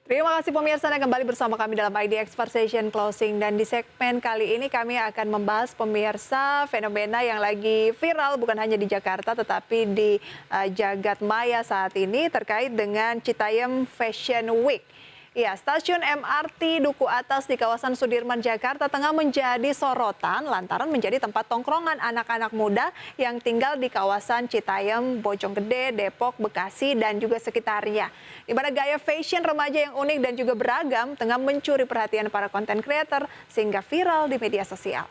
Terima kasih pemirsa yang kembali bersama kami dalam IDX Conversation Closing. Dan di segmen kali ini kami akan membahas pemirsa fenomena yang lagi viral bukan hanya di Jakarta tetapi di jagat maya saat ini terkait dengan Citayam Fashion Week. Ya, stasiun MRT Duku Atas di kawasan Sudirman, Jakarta tengah menjadi sorotan lantaran menjadi tempat tongkrongan anak-anak muda yang tinggal di kawasan Citayam, Bojonggede, Depok, Bekasi, dan juga sekitarnya. Di mana gaya fashion remaja yang unik dan juga beragam tengah mencuri perhatian para konten creator sehingga viral di media sosial.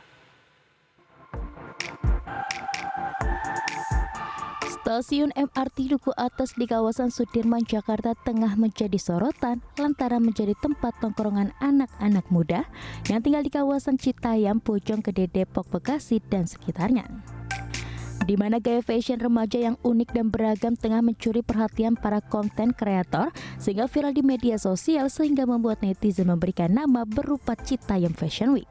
Stasiun MRT Duku Atas di kawasan Sudirman, Jakarta tengah menjadi sorotan lantaran menjadi tempat tongkrongan anak-anak muda yang tinggal di kawasan Citayam, Bojonggede, Depok, Bekasi, dan sekitarnya. Di mana gaya fashion remaja yang unik dan beragam tengah mencuri perhatian para konten kreator sehingga viral di media sosial sehingga membuat netizen memberikan nama berupa Citayam Fashion Week.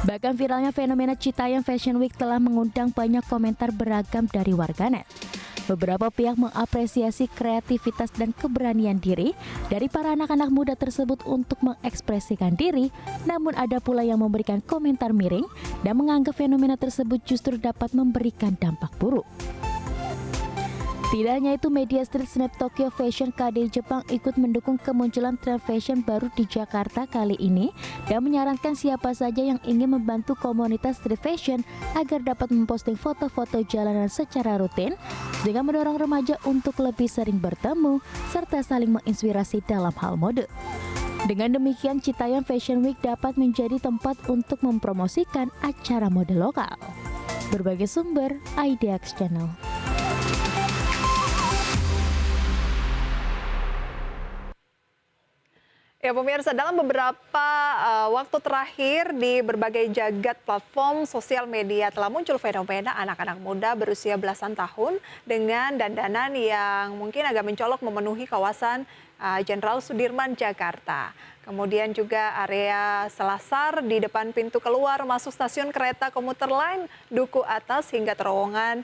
Bahkan viralnya fenomena Citayam Fashion Week telah mengundang banyak komentar beragam dari warganet. Beberapa pihak mengapresiasi kreativitas dan keberanian diri dari para anak-anak muda tersebut untuk mengekspresikan diri, namun ada pula yang memberikan komentar miring dan menganggap fenomena tersebut justru dapat memberikan dampak buruk. Tidak hanya itu, media street snap Tokyo Fashion KD Jepang ikut mendukung kemunculan tren fashion baru di Jakarta kali ini dan menyarankan siapa saja yang ingin membantu komunitas street fashion agar dapat memposting foto-foto jalanan secara rutin sehingga mendorong remaja untuk lebih sering bertemu serta saling menginspirasi dalam hal mode. Dengan demikian, Citayam Fashion Week dapat menjadi tempat untuk mempromosikan acara mode lokal. Berbagai sumber, IDX Channel. Ya pemirsa, dalam beberapa waktu terakhir di berbagai jagat platform sosial media telah muncul fenomena anak-anak muda berusia belasan tahun dengan dandanan yang mungkin agak mencolok memenuhi kawasan Jenderal Sudirman, Jakarta. Kemudian juga area selasar di depan pintu keluar masuk stasiun kereta komuter lain Duku Atas hingga terowongan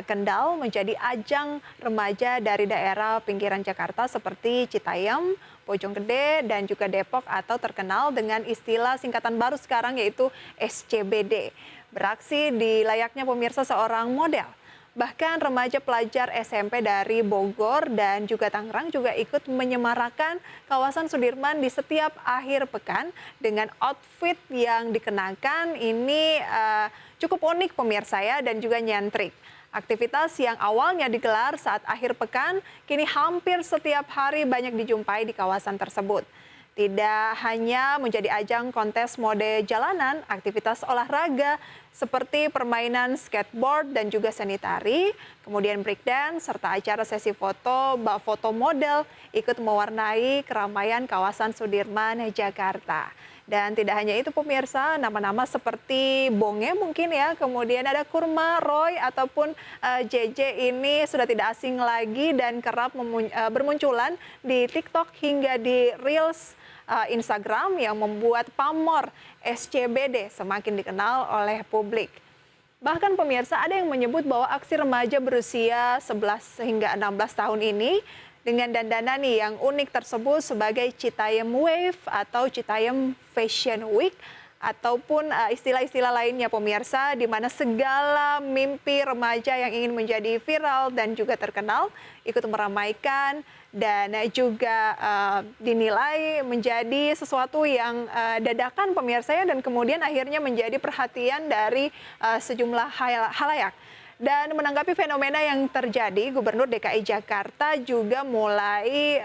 Kendal menjadi ajang remaja dari daerah pinggiran Jakarta seperti Citayam, Bojonggede, dan juga Depok atau terkenal dengan istilah singkatan baru sekarang yaitu SCBD. Beraksi di layaknya pemirsa seorang model. Bahkan remaja pelajar SMP dari Bogor dan juga Tangerang juga ikut menyemarakan kawasan Sudirman di setiap akhir pekan dengan outfit yang dikenakan ini cukup unik pemirsa ya dan juga nyentrik. Aktivitas yang awalnya digelar saat akhir pekan kini hampir setiap hari banyak dijumpai di kawasan tersebut. Tidak hanya menjadi ajang kontes mode jalanan, aktivitas olahraga seperti permainan skateboard dan juga seni tari, kemudian breakdance, serta acara sesi foto, foto model ikut mewarnai keramaian kawasan Sudirman, Jakarta. Dan tidak hanya itu pemirsa, nama-nama seperti Bonge mungkin ya, kemudian ada Kurma, Roy, ataupun JJ ini sudah tidak asing lagi dan kerap bermunculan di TikTok hingga di Reels Instagram yang membuat pamor SCBD semakin dikenal oleh publik. Bahkan pemirsa ada yang menyebut bahwa aksi remaja berusia 11 hingga 16 tahun ini dengan dandanan yang unik tersebut sebagai Citayam Wave atau Citayam Fashion Week ataupun istilah-istilah lainnya pemirsa di mana segala mimpi remaja yang ingin menjadi viral dan juga terkenal ikut meramaikan dan juga dinilai menjadi sesuatu yang dadakan pemirsa ya dan kemudian akhirnya menjadi perhatian dari sejumlah halayak. Dan menanggapi fenomena yang terjadi, Gubernur DKI Jakarta juga mulai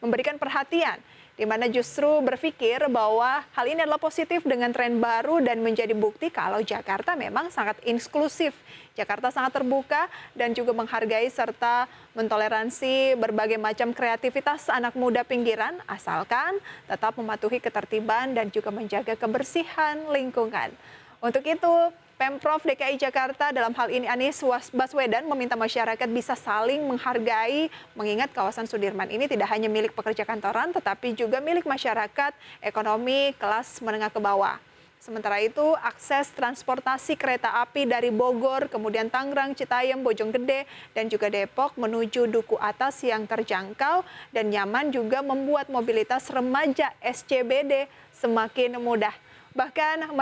memberikan perhatian, di mana justru berpikir bahwa hal ini adalah positif dengan tren baru dan menjadi bukti kalau Jakarta memang sangat inklusif. Jakarta sangat terbuka dan juga menghargai serta mentoleransi berbagai macam kreativitas anak muda pinggiran, asalkan tetap mematuhi ketertiban dan juga menjaga kebersihan lingkungan. Untuk itu, Pemprov DKI Jakarta dalam hal ini Anies Baswedan meminta masyarakat bisa saling menghargai mengingat kawasan Sudirman ini tidak hanya milik pekerja kantoran tetapi juga milik masyarakat ekonomi kelas menengah ke bawah. Sementara itu, akses transportasi kereta api dari Bogor, kemudian Tangerang, Citayam, Bojonggede, dan juga Depok menuju Duku Atas yang terjangkau dan nyaman juga membuat mobilitas remaja SCBD semakin mudah. Bahkan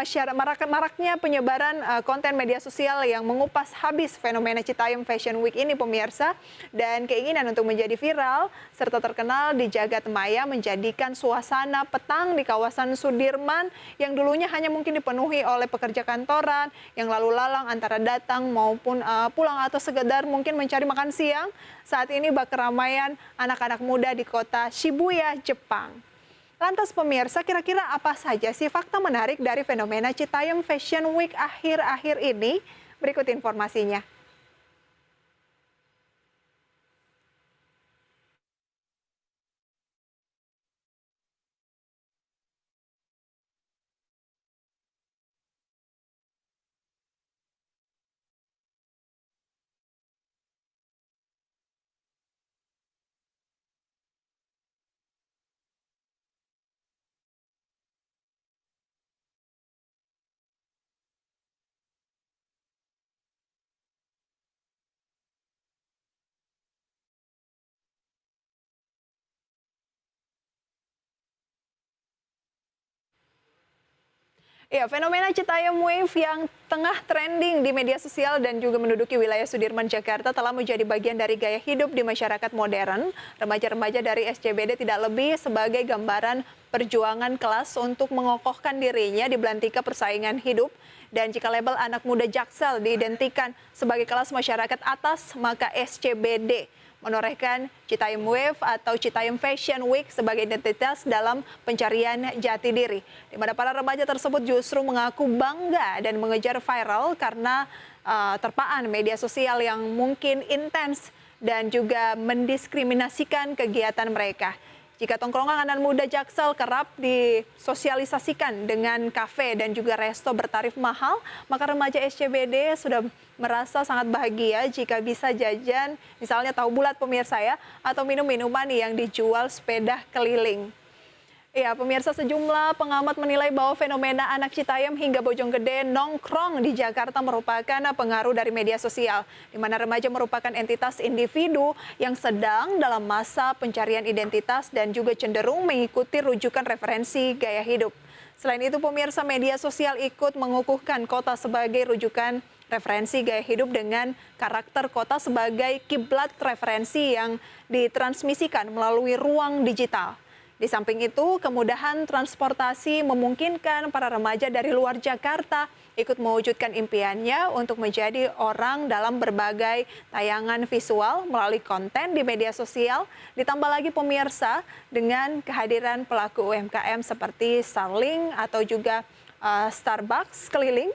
maraknya penyebaran konten media sosial yang mengupas habis fenomena Citayam Fashion Week ini pemirsa, dan keinginan untuk menjadi viral serta terkenal di jagat maya menjadikan suasana petang di kawasan Sudirman yang dulunya hanya mungkin dipenuhi oleh pekerja kantoran yang lalu lalang antara datang maupun pulang atau sekedar mungkin mencari makan siang. Saat ini bak keramaian anak-anak muda di kota Shibuya, Jepang. Lantas pemirsa, kira-kira apa saja sih fakta menarik dari fenomena Citayam Fashion Week akhir-akhir ini? Berikut informasinya. Ya, fenomena Citayam Wave yang tengah trending di media sosial dan juga menduduki wilayah Sudirman, Jakarta telah menjadi bagian dari gaya hidup di masyarakat modern. Remaja-remaja dari SCBD tidak lebih sebagai gambaran perjuangan kelas untuk mengokohkan dirinya di belantika persaingan hidup. Dan jika label anak muda Jaksel diidentikan sebagai kelas masyarakat atas, maka SCBD menorehkan Citayam Wave atau Citayam Fashion Week sebagai identitas dalam pencarian jati diri, di mana para remaja tersebut justru mengaku bangga dan mengejar viral karena terpaan media sosial yang mungkin intens dan juga mendiskriminasikan kegiatan mereka. Jika tongkrongan anak muda Jaksel kerap disosialisasikan dengan kafe dan juga resto bertarif mahal, maka remaja SCBD sudah merasa sangat bahagia jika bisa jajan, misalnya tahu bulat pemirsa ya, atau minum minuman yang dijual sepeda keliling. Ya, pemirsa, sejumlah pengamat menilai bahwa fenomena anak Citayam hingga Bojonggede nongkrong di Jakarta merupakan pengaruh dari media sosial, di mana remaja merupakan entitas individu yang sedang dalam masa pencarian identitas dan juga cenderung mengikuti rujukan referensi gaya hidup. Selain itu, pemirsa, media sosial ikut mengukuhkan kota sebagai rujukan referensi gaya hidup dengan karakter kota sebagai kiblat referensi yang ditransmisikan melalui ruang digital. Di samping itu, kemudahan transportasi memungkinkan para remaja dari luar Jakarta ikut mewujudkan impiannya untuk menjadi orang dalam berbagai tayangan visual melalui konten di media sosial. Ditambah lagi pemirsa dengan kehadiran pelaku UMKM seperti Starling atau juga Starbucks keliling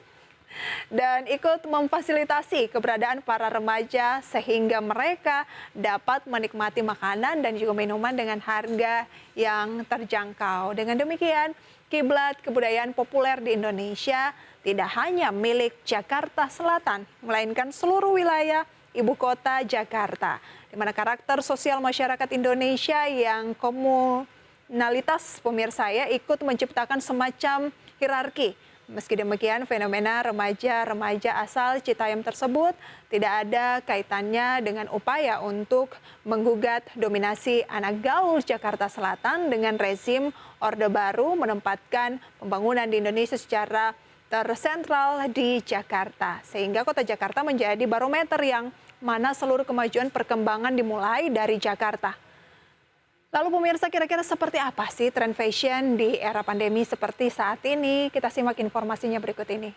dan ikut memfasilitasi keberadaan para remaja sehingga mereka dapat menikmati makanan dan juga minuman dengan harga yang terjangkau. Dengan demikian, kiblat kebudayaan populer di Indonesia tidak hanya milik Jakarta Selatan, melainkan seluruh wilayah ibu kota Jakarta, di mana karakter sosial masyarakat Indonesia yang komunalitas pemirsa ya ikut menciptakan semacam hierarki. Meski demikian, fenomena remaja-remaja asal Citayam tersebut tidak ada kaitannya dengan upaya untuk menggugat dominasi anak gaul Jakarta Selatan dengan rezim Orde Baru menempatkan pembangunan di Indonesia secara tersentral di Jakarta. Sehingga kota Jakarta menjadi barometer yang mana seluruh kemajuan perkembangan dimulai dari Jakarta. Lalu pemirsa, kira-kira seperti apa sih tren fashion di era pandemi seperti saat ini? Kita simak informasinya berikut ini.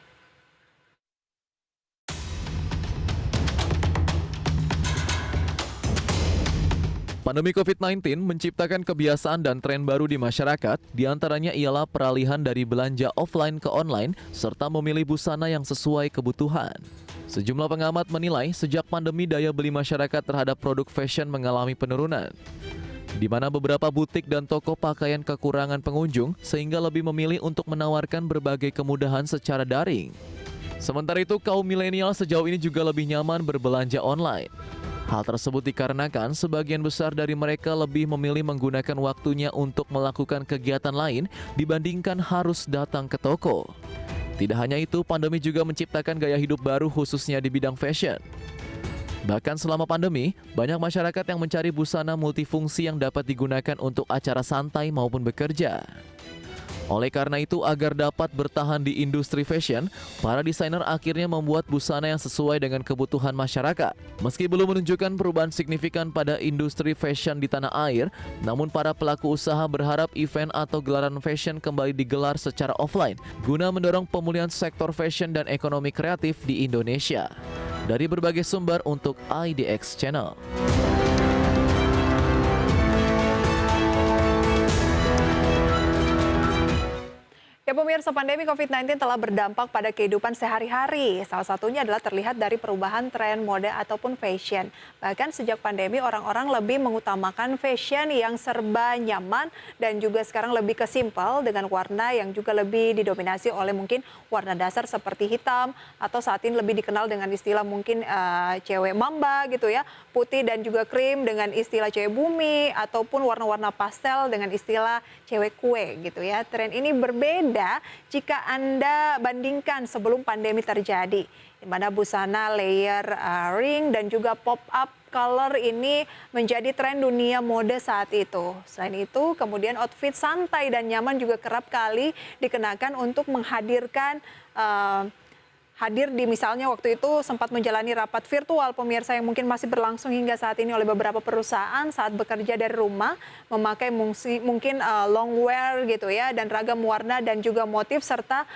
Pandemi COVID-19 menciptakan kebiasaan dan tren baru di masyarakat, diantaranya ialah peralihan dari belanja offline ke online, serta memilih busana yang sesuai kebutuhan. Sejumlah pengamat menilai sejak pandemi daya beli masyarakat terhadap produk fashion mengalami penurunan, di mana beberapa butik dan toko pakaian kekurangan pengunjung sehingga lebih memilih untuk menawarkan berbagai kemudahan secara daring. Sementara itu, kaum milenial sejauh ini juga lebih nyaman berbelanja online. Hal tersebut dikarenakan sebagian besar dari mereka lebih memilih menggunakan waktunya untuk melakukan kegiatan lain dibandingkan harus datang ke toko. Tidak hanya itu, pandemi juga menciptakan gaya hidup baru khususnya di bidang fashion. Bahkan selama pandemi, banyak masyarakat yang mencari busana multifungsi yang dapat digunakan untuk acara santai maupun bekerja. Oleh karena itu, agar dapat bertahan di industri fashion, para desainer akhirnya membuat busana yang sesuai dengan kebutuhan masyarakat. Meski belum menunjukkan perubahan signifikan pada industri fashion di tanah air, namun para pelaku usaha berharap event atau gelaran fashion kembali digelar secara offline, guna mendorong pemulihan sektor fashion dan ekonomi kreatif di Indonesia. Dari berbagai sumber untuk IDX Channel. Ya pemirsa, pandemi COVID-19 telah berdampak pada kehidupan sehari-hari. Salah satunya adalah terlihat dari perubahan tren mode ataupun fashion. Bahkan sejak pandemi orang-orang lebih mengutamakan fashion yang serba nyaman dan juga sekarang lebih ke simple dengan warna yang juga lebih didominasi oleh mungkin warna dasar seperti hitam atau saat ini lebih dikenal dengan istilah mungkin cewek mamba gitu ya, putih dan juga krim dengan istilah cewek bumi ataupun warna-warna pastel dengan istilah cewek kue gitu ya. Tren ini berbeda jika Anda bandingkan sebelum pandemi terjadi, di mana busana layer ring dan juga pop-up color ini menjadi tren dunia mode saat itu. Selain itu, kemudian outfit santai dan nyaman juga kerap kali dikenakan untuk menghadirkan hadir di misalnya waktu itu sempat menjalani rapat virtual pemirsa yang mungkin masih berlangsung hingga saat ini oleh beberapa perusahaan saat bekerja dari rumah, memakai mungkin long wear gitu ya dan ragam warna dan juga motif serta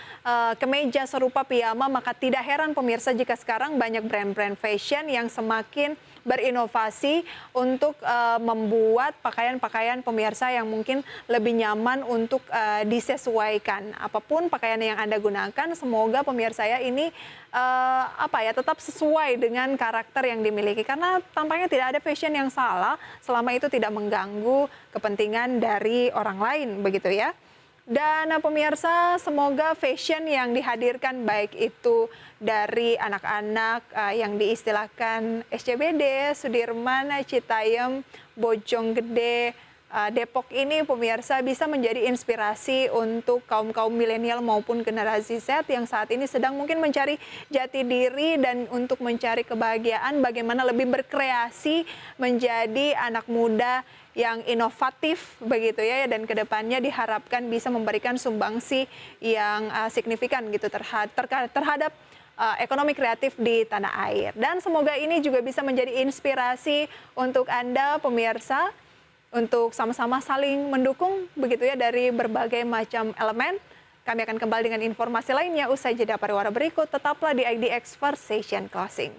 kemeja serupa piyama, maka tidak heran pemirsa jika sekarang banyak brand-brand fashion yang semakin berinovasi untuk membuat pakaian-pakaian pemirsa yang mungkin lebih nyaman untuk disesuaikan. Apapun pakaian yang Anda gunakan, semoga pemirsa ya ini tetap sesuai dengan karakter yang dimiliki. Karena tampaknya tidak ada fashion yang salah selama itu tidak mengganggu kepentingan dari orang lain, begitu ya. Dan pemirsa, semoga fashion yang dihadirkan baik itu dari anak-anak yang diistilahkan SCBD, Sudirman, Citayam, Bojonggede, Depok ini pemirsa bisa menjadi inspirasi untuk kaum-kaum milenial maupun generasi Z yang saat ini sedang mungkin mencari jati diri dan untuk mencari kebahagiaan bagaimana lebih berkreasi menjadi anak muda yang inovatif begitu ya dan kedepannya diharapkan bisa memberikan sumbangsi yang signifikan gitu terhadap ekonomi kreatif di tanah air. Dan semoga ini juga bisa menjadi inspirasi untuk Anda pemirsa untuk sama-sama saling mendukung begitu ya dari berbagai macam elemen. Kami akan kembali dengan informasi lainnya usai jeda pariwara berikut. Tetaplah di IDX First Session Closing.